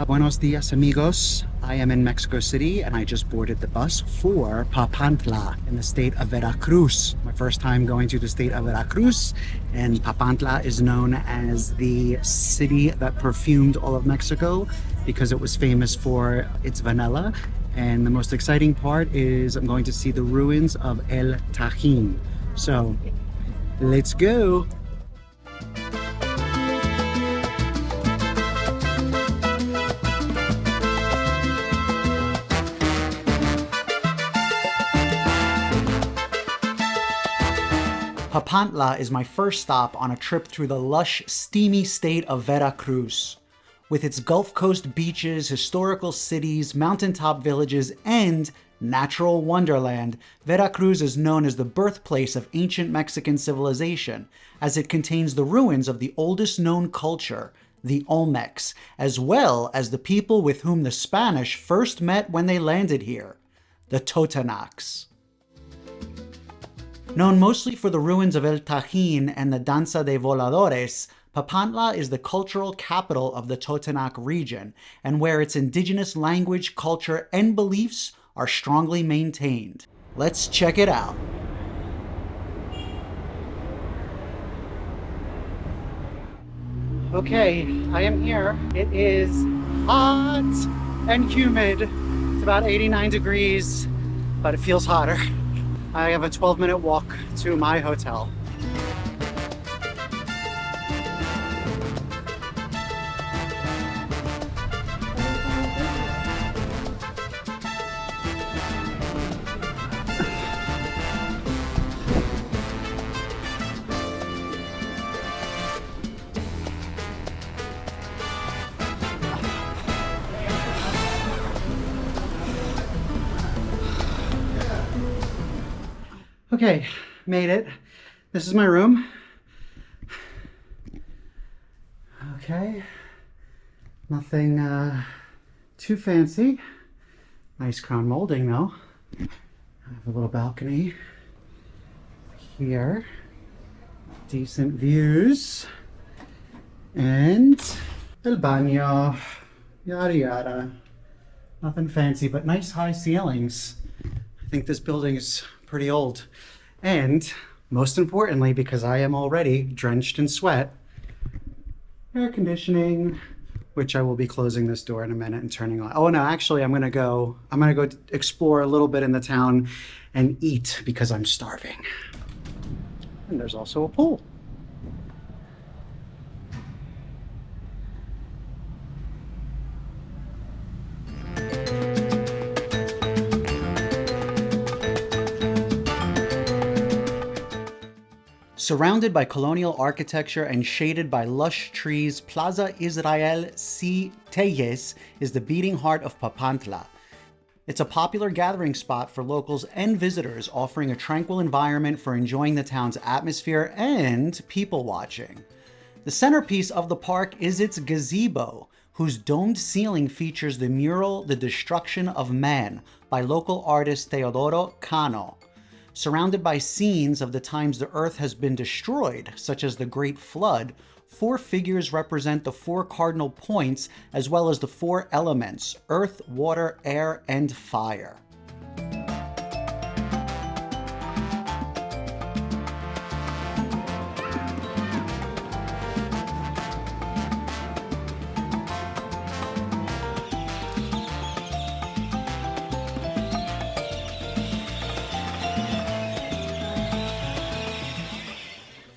Buenos dias, amigos. I am in Mexico City and I just boarded the bus for Papantla in the state of Veracruz. My first time going to the state of Veracruz, and Papantla is known as the city that perfumed all of Mexico because it was famous for its vanilla. And the most exciting part is I'm going to see the ruins of El Tajín. So let's go. Papantla is my first stop on a trip through the lush, steamy state of Veracruz. With its Gulf Coast beaches, historical cities, mountaintop villages, and natural wonderland, Veracruz is known as the birthplace of ancient Mexican civilization, as it contains the ruins of the oldest known culture, the Olmecs, as well as the people with whom the Spanish first met when they landed here, the Totonacs. Known mostly for the ruins of El Tajín and the Danza de Voladores, Papantla is the cultural capital of the Totonac region, and where its indigenous language, culture, and beliefs are strongly maintained. Let's check it out. Okay, I am here. It is hot and humid. It's about 89 degrees, but it feels hotter. I have a 12-minute walk to my hotel. Okay, made it. This is my room. Okay, nothing too fancy. Nice crown molding though. I have a little balcony here. Decent views. And el baño, yada yada. Nothing fancy, but nice high ceilings. I think this building is pretty old. And most importantly, because I am already drenched in sweat, air conditioning, which I will be closing this door in a minute and turning on. Oh no, actually I'm gonna go explore a little bit in the town and eat because I'm starving. And there's also a pool. Surrounded by colonial architecture and shaded by lush trees, Plaza Israel C.Tellez is the beating heart of Papantla. It's a popular gathering spot for locals and visitors, offering a tranquil environment for enjoying the town's atmosphere and people watching. The centerpiece of the park is its gazebo, whose domed ceiling features the mural The Destruction of Man by local artist Teodoro, Cano. Surrounded by scenes of the times the earth has been destroyed, such as the Great Flood, 4 figures represent the 4 cardinal points as well as the 4 elements: earth, water, air, and fire.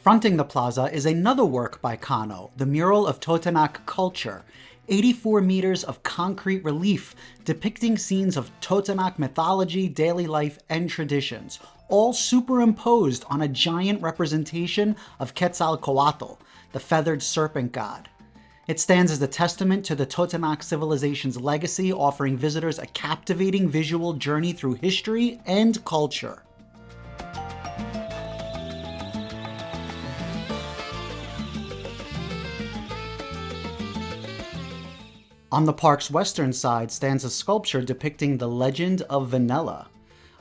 Fronting the plaza is another work by Cano, the mural of Totonac culture, 84 meters of concrete relief depicting scenes of Totonac mythology, daily life, and traditions, all superimposed on a giant representation of Quetzalcoatl, the feathered serpent god. It stands as a testament to the Totonac civilization's legacy, offering visitors a captivating visual journey through history and culture. On the park's western side stands a sculpture depicting the legend of Vanilla.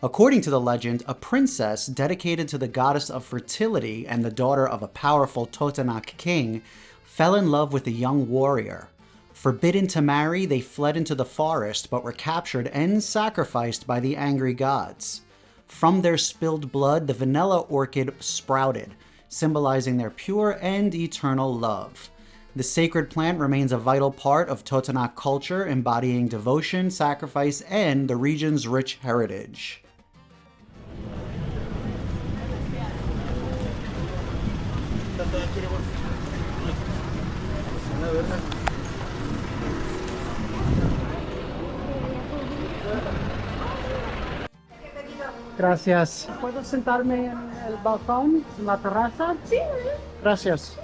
According to the legend, a princess dedicated to the goddess of fertility and the daughter of a powerful Totonac king fell in love with a young warrior. Forbidden to marry, they fled into the forest but were captured and sacrificed by the angry gods. From their spilled blood, the vanilla orchid sprouted, symbolizing their pure and eternal love. The sacred plant remains a vital part of Totonac culture, embodying devotion, sacrifice, and the region's rich heritage. Gracias. ¿Puedo sentarme en el balcón, en la terraza? Sí. Gracias.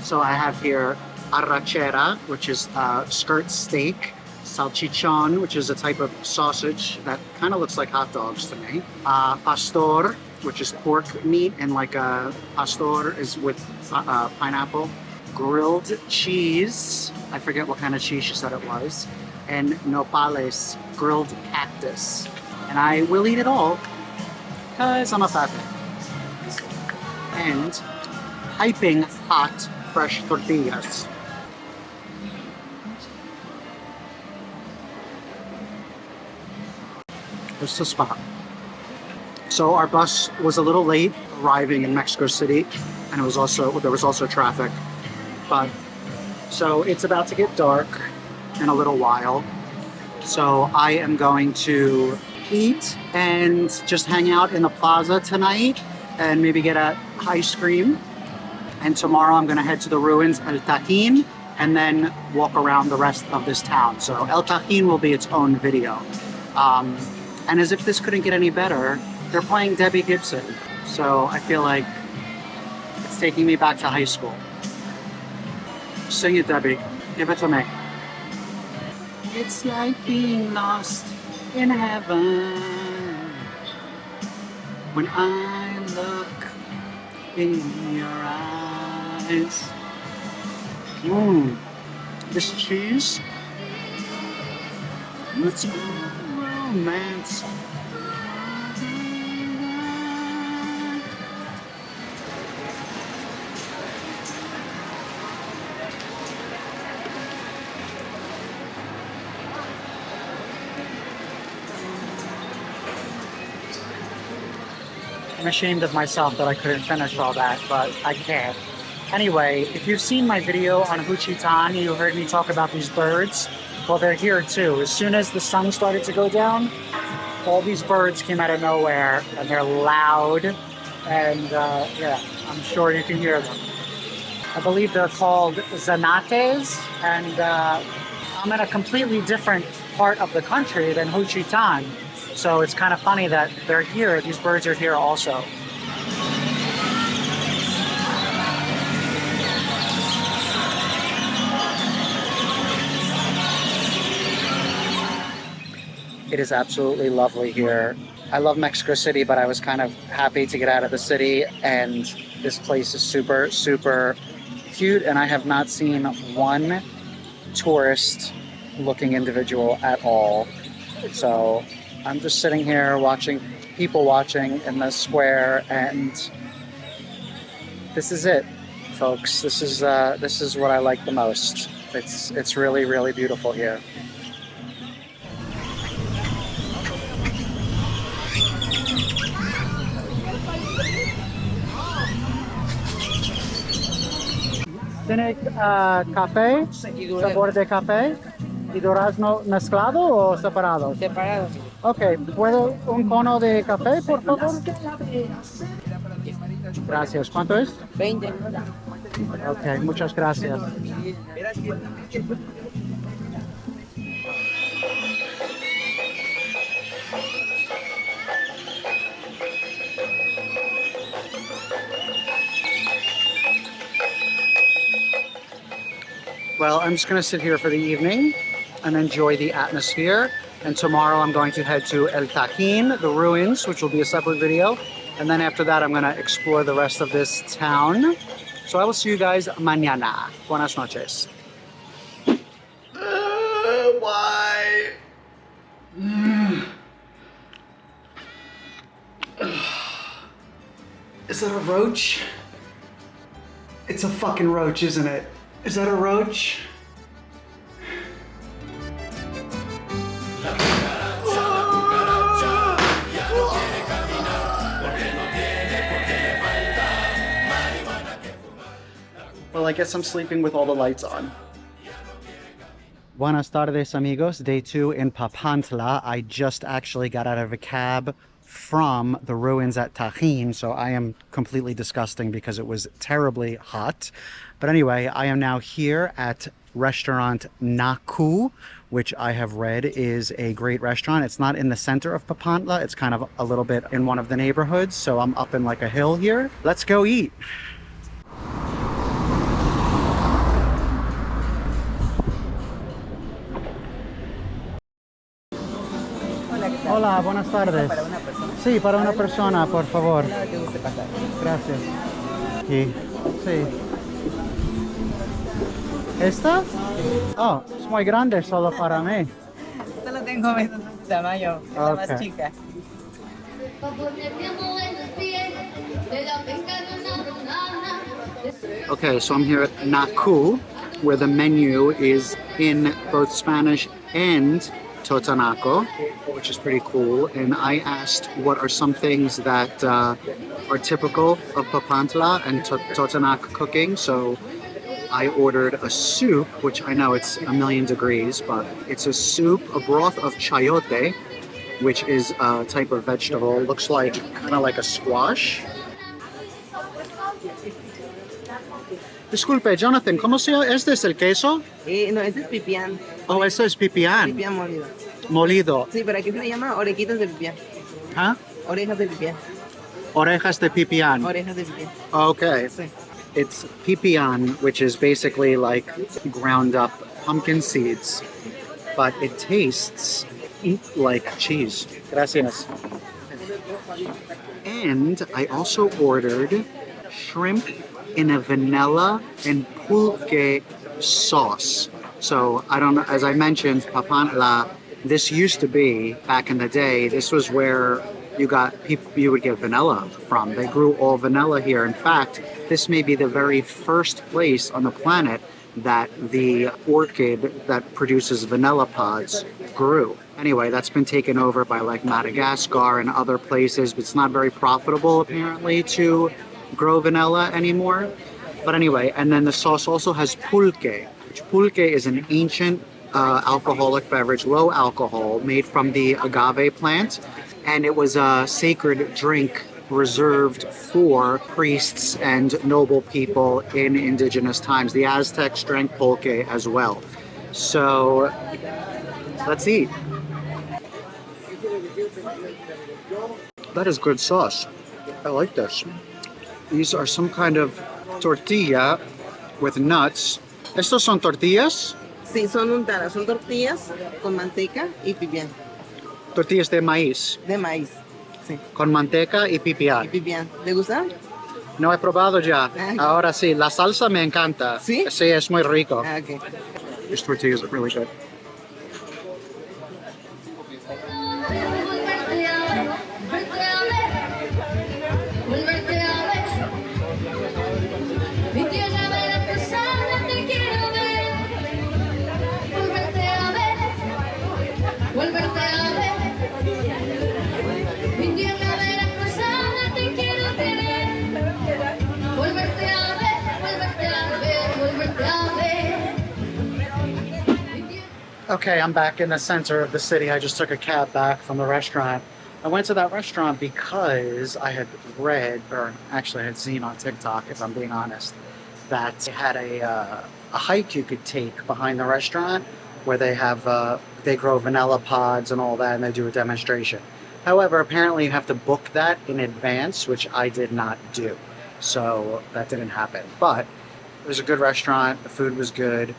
So I have here arrachera, which is skirt steak, salchichon, which is a type of sausage that kind of looks like hot dogs to me, pastor, which is pork meat, and like a pastor is with pineapple, grilled cheese, I forget what kind of cheese she said it was, and nopales, grilled cactus. And I will eat it all, because I'm a fat man. And piping hot fresh tortillas. This is the spot. So our bus was a little late arriving in Mexico City, and there was also traffic. But so it's about to get dark in a little while. So I am going to eat and just hang out in the plaza tonight and maybe get a ice cream. And tomorrow I'm gonna head to the ruins El Tajín and then walk around the rest of this town. So El Tajín will be its own video. And as if this couldn't get any better, they're playing Debbie Gibson. So I feel like it's taking me back to high school. Sing it, Debbie. Give it to me. It's like being lost in heaven when I look in your eyes. This cheese. Let's go romance. I'm ashamed of myself that I couldn't finish all that, but I can't. Anyway, if you've seen my video on Juchitán, you heard me talk about these birds. Well, they're here too. As soon as the sun started to go down, all these birds came out of nowhere, and they're loud, and yeah, I'm sure you can hear them. I believe they're called Zanates, and I'm in a completely different part of the country than Juchitán. So it's kind of funny that they're here, these birds are here also. It is absolutely lovely here. I love Mexico City, but I was kind of happy to get out of the city, and this place is super, super cute, and I have not seen one tourist-looking individual at all. So I'm just sitting here watching people watching in the square, and this is it, folks. This is what I like the most. It's really, really beautiful here. ¿Tiene café, sabor de café y durazno mezclado o separado? Separado. Ok, ¿puedo un cono de café, por favor? Gracias. ¿Cuánto es? 20. Ok, muchas gracias. Well, I'm just going to sit here for the evening and enjoy the atmosphere. And tomorrow I'm going to head to El Tajín, the ruins, which will be a separate video. And then after that, I'm going to explore the rest of this town. So I will see you guys mañana. Buenas noches. Why? Is that a roach? It's a fucking roach, isn't it? Is that a roach? Well, I guess I'm sleeping with all the lights on. Buenas tardes, amigos. Day 2 in Papantla. I just actually got out of a cab from the ruins at Tajín, so I am completely disgusting because it was terribly hot. But anyway, I am now here at Restaurant Nakú, which I have read is a great restaurant. It's not in the center of Papantla. It's kind of a little bit in one of the neighborhoods, so I'm up in like a hill here. Let's go eat. Hola, buenas tardes. ¿Para una persona? Sí, para una persona, por favor. Nada que guste pasar. Gracias. Aquí. Sí. ¿Esta? Oh, es muy grande solo para mí. Solo tengo menos tamaño, es la más Okay. chica. Okay, so I'm here at Nakú, where the menu is in both Spanish and Totonaco, which is pretty cool. And I asked what are some things that are typical of Papantla and Totonac cooking. So I ordered a soup, which I know it's a million degrees, but it's a soup, a broth of chayote, which is a type of vegetable. Looks like kind of like a squash. Disculpe, Jonathan, ¿cómo se llama? ¿Este es el queso? No, ese es pipián. Oh, eso es pipián. Pipián molido. Molido. Sí, pero aquí se le llama orejitas de pipián. Huh? Orejas de pipián. Orejas de pipián. Orejas de pipián. Okay. Sí. It's pipián, which is basically like ground up pumpkin seeds, but it tastes like cheese. Gracias. And I also ordered shrimp in a vanilla and pulque sauce. So I don't know, as I mentioned, Papantla, this used to be, back in the day, this was where you would get vanilla from. They grew all vanilla here. In fact, this may be the very first place on the planet that the orchid that produces vanilla pods grew. Anyway, that's been taken over by like Madagascar and other places, but it's not very profitable apparently to grow vanilla anymore. But anyway, and then the sauce also has pulque, which pulque is an ancient alcoholic beverage, low alcohol, made from the agave plant. And it was a sacred drink reserved for priests and noble people in indigenous times. The Aztecs drank pulque as well. So let's eat. That is good sauce. I like this. These are some kind of tortilla with nuts. ¿Estos son tortillas? Sí, son untadas. Son tortillas con manteca y pipián. Tortillas de maíz. De maíz. Sí. Con manteca y Y pipián. pipián. ¿Te gusta? No he probado ya. Ahora sí, la salsa me encanta. ¿Sí? Sí, es muy rico. Ah, ok. These tortillas are really good. Okay, I'm back in the center of the city. I just took a cab back from the restaurant. I went to that restaurant because I had read, or actually I had seen on TikTok, if I'm being honest, that they had a hike you could take behind the restaurant where they have they grow vanilla pods and all that, and they do a demonstration. However, apparently you have to book that in advance, which I did not do. So that didn't happen. But it was a good restaurant. The food was good.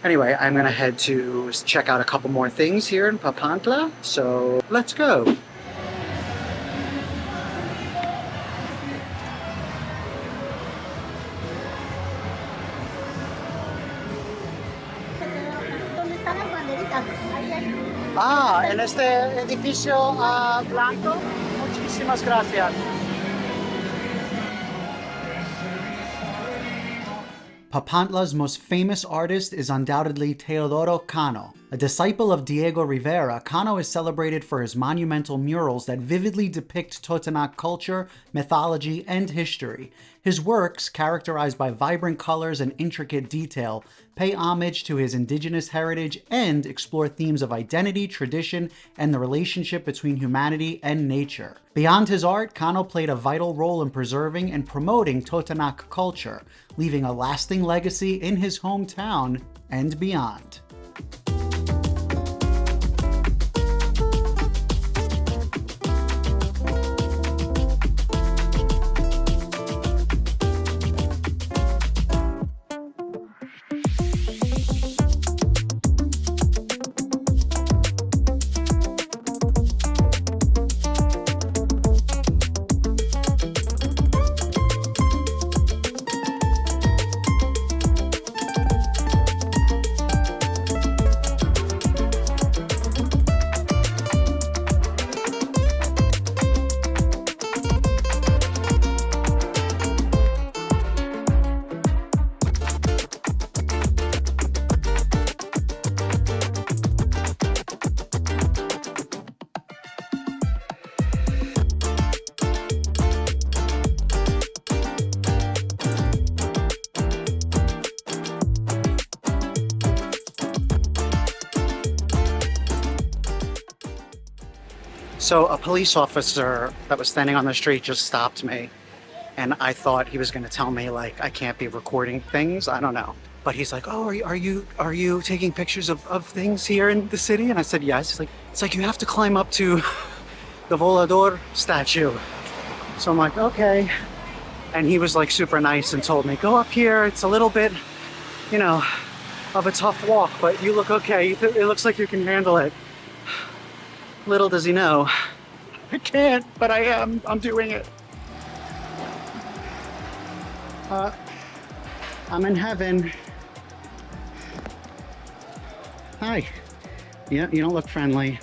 Anyway, I'm gonna head to check out a couple more things here in Papantla. So let's go. Ah, en este edificio blanco. Muchísimas gracias. Papantla's most famous artist is undoubtedly Teodoro Cano. A disciple of Diego Rivera, Cano is celebrated for his monumental murals that vividly depict Totonac culture, mythology, and history. His works, characterized by vibrant colors and intricate detail, pay homage to his indigenous heritage and explore themes of identity, tradition, and the relationship between humanity and nature. Beyond his art, Cano played a vital role in preserving and promoting Totonac culture, leaving a lasting legacy in his hometown and beyond. So a police officer that was standing on the street just stopped me, and I thought he was going to tell me like I can't be recording things. I don't know, but he's like, "Oh, are you taking pictures of things here in the city?" And I said, "Yes." It's like you have to climb up to the Volador statue. So I'm like, "Okay," and he was like super nice and told me, "Go up here. It's a little bit, you know, of a tough walk, but you look okay. It looks like you can handle it." Little does he know, I can't, but I am. I'm doing it. I'm in heaven. Hi. Yeah, you don't look friendly.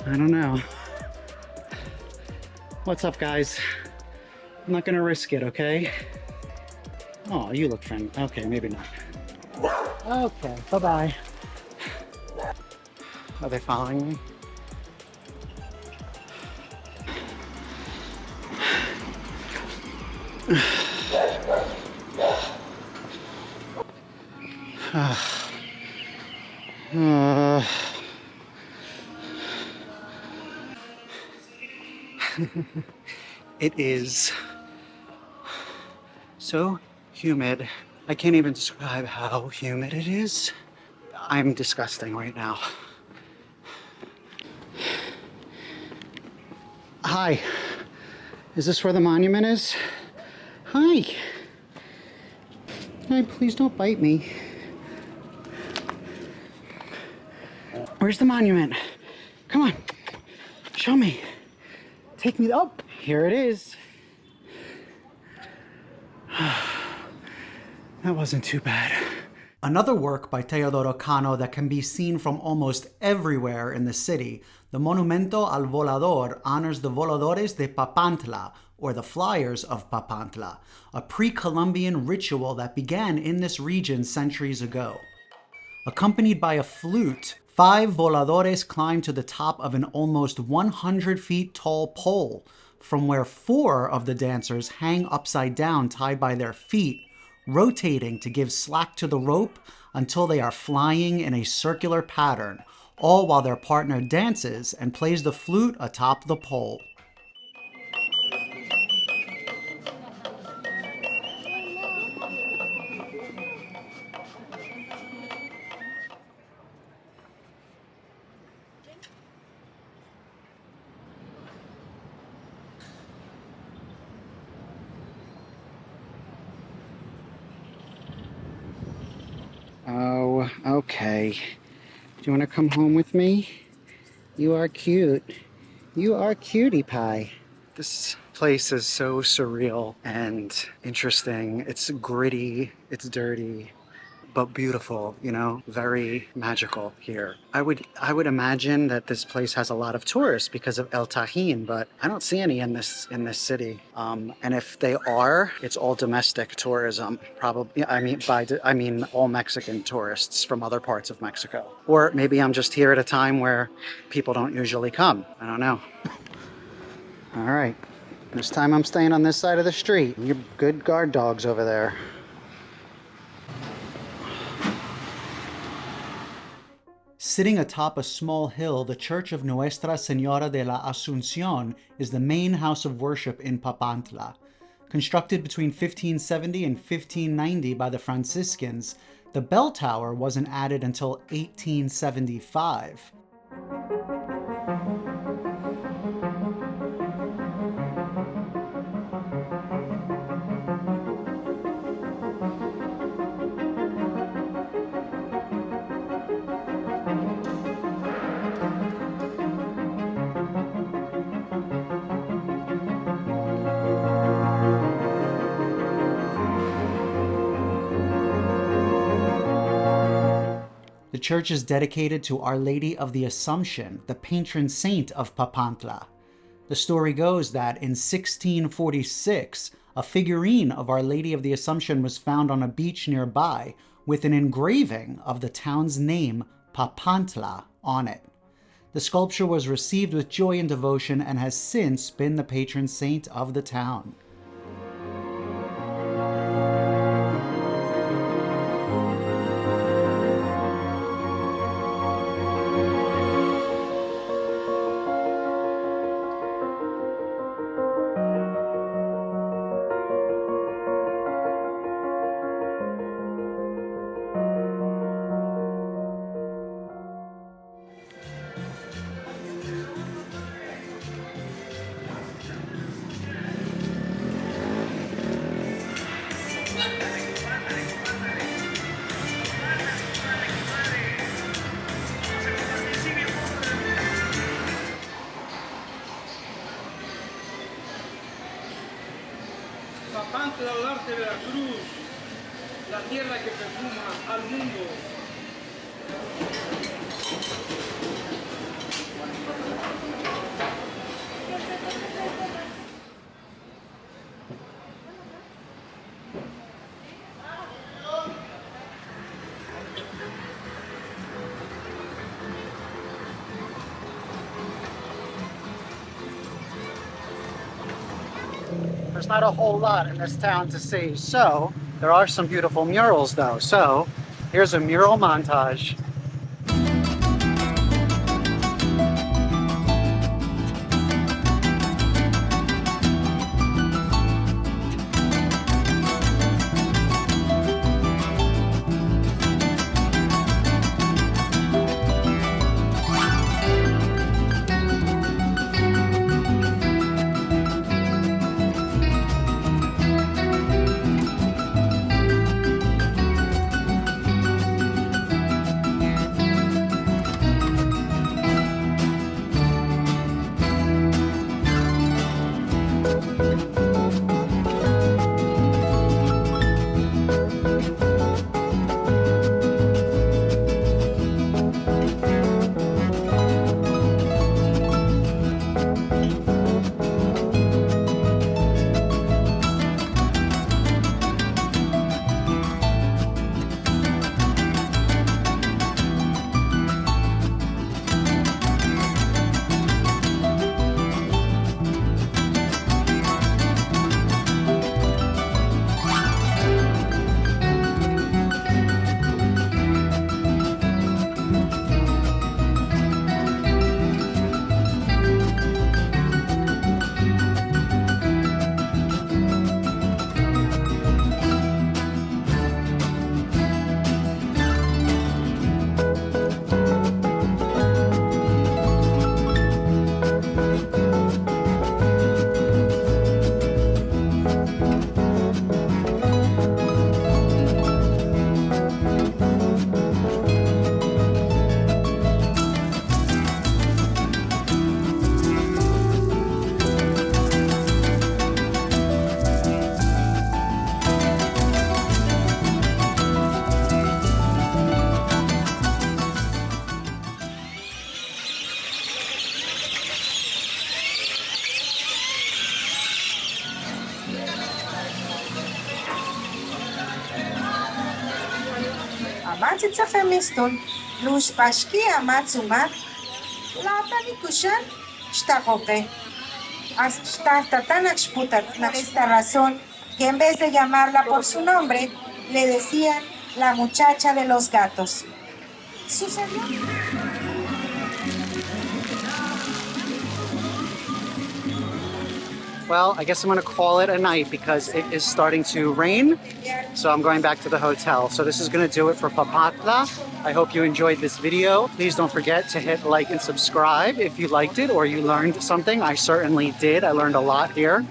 I don't know. What's up, guys? I'm not gonna risk it, okay? Oh, you look friendly. Okay, maybe not. Okay, bye-bye. Are they following me? It is so humid. I can't even describe how humid it is. I'm disgusting right now. Hi, is this where the monument is? Hi. Hi, please don't bite me. Where's the monument? Come on, show me. Take me up. Here it is. That wasn't too bad. Another work by Teodoro Cano that can be seen from almost everywhere in the city, the Monumento al Volador, honors the Voladores de Papantla, or the Flyers of Papantla, a pre-Columbian ritual that began in this region centuries ago. Accompanied by a flute, 5 voladores climb to the top of an almost 100 feet tall pole, from where 4 of the dancers hang upside down tied by their feet, rotating to give slack to the rope until they are flying in a circular pattern, all while their partner dances and plays the flute atop the pole. Oh, okay. Do you want to come home with me? You are cute. You are cutie pie. This place is so surreal and interesting. It's gritty, it's dirty, but beautiful, you know, very magical here. I would imagine that this place has a lot of tourists because of El Tajín, but I don't see any in this city. And if they are, it's all domestic tourism. Probably, I mean all Mexican tourists from other parts of Mexico. Or maybe I'm just here at a time where people don't usually come. I don't know. All right. This time I'm staying on this side of the street. You good guard dogs over there. Sitting atop a small hill, the Church of Nuestra Señora de la Asunción is the main house of worship in Papantla. Constructed between 1570 and 1590 by the Franciscans, the bell tower wasn't added until 1875. The church is dedicated to Our Lady of the Assumption, the patron saint of Papantla. The story goes that in 1646, a figurine of Our Lady of the Assumption was found on a beach nearby with an engraving of the town's name, Papantla, on it. The sculpture was received with joy and devotion and has since been the patron saint of the town. Papantla, al arte de Veracruz, la tierra que perfuma al mundo. There's not a whole lot in this town to see, so there are some beautiful murals though. So here's a mural montage. Amatsit sa femiston, lush pashki amatsumat, latani kushan, shtakope. Hasta Totonac putat. Por esta razón, que en vez de llamarla por su nombre, le decían la muchacha de los gatos. Sucedió. Well, I guess I'm gonna call it a night because it is starting to rain. So I'm going back to the hotel. So this is gonna do it for Papantla. I hope you enjoyed this video. Please don't forget to hit like and subscribe if you liked it or you learned something. I certainly did. I learned a lot here.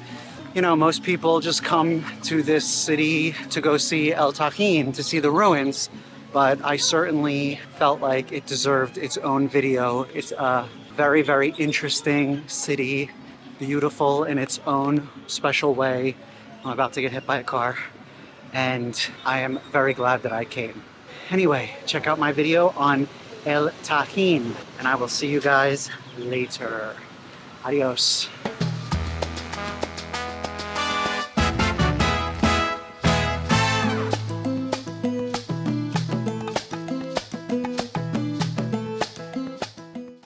You know, most people just come to this city to go see El Tajín, to see the ruins. But I certainly felt like it deserved its own video. It's a very, very interesting city. Beautiful in its own special way. I'm about to get hit by a car and I am very glad that I came. Anyway, check out my video on El Tajín and I will see you guys later. Adios.